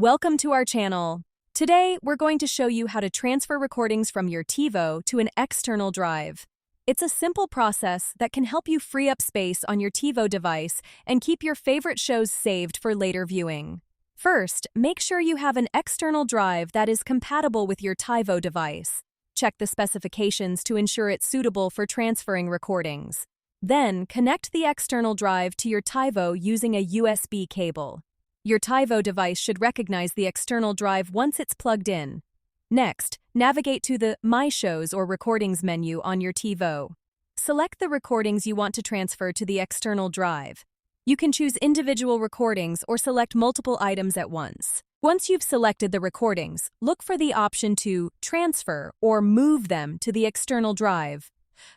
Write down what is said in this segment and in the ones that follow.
Welcome to our channel. Today, we're going to show you how to transfer recordings from your TiVo to an external drive. It's a simple process that can help you free up space on your TiVo device and keep your favorite shows saved for later viewing. First, make sure you have an external drive that is compatible with your TiVo device. Check the specifications to ensure it's suitable for transferring recordings. Then, connect the external drive to your TiVo using a USB cable. Your TiVo device should recognize the external drive once it's plugged in. Next, navigate to the My Shows or Recordings menu on your TiVo. Select the recordings you want to transfer to the external drive. You can choose individual recordings or select multiple items at once. Once you've selected the recordings, look for the option to transfer or move them to the external drive.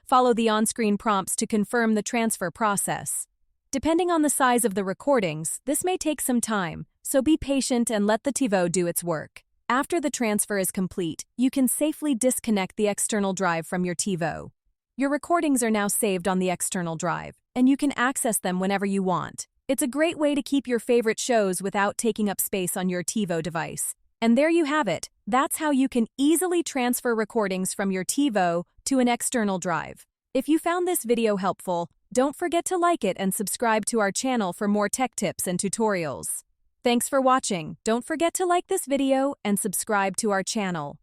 Follow the on-screen prompts to confirm the transfer process. Depending on the size of the recordings, this may take some time, so be patient and let the TiVo do its work. After the transfer is complete, you can safely disconnect the external drive from your TiVo. Your recordings are now saved on the external drive, and you can access them whenever you want. It's a great way to keep your favorite shows without taking up space on your TiVo device. And there you have it. That's how you can easily transfer recordings from your TiVo to an external drive. If you found this video helpful, don't forget to like it and subscribe to our channel for more tech tips and tutorials. Thanks for watching. Don't forget to like this video and subscribe to our channel.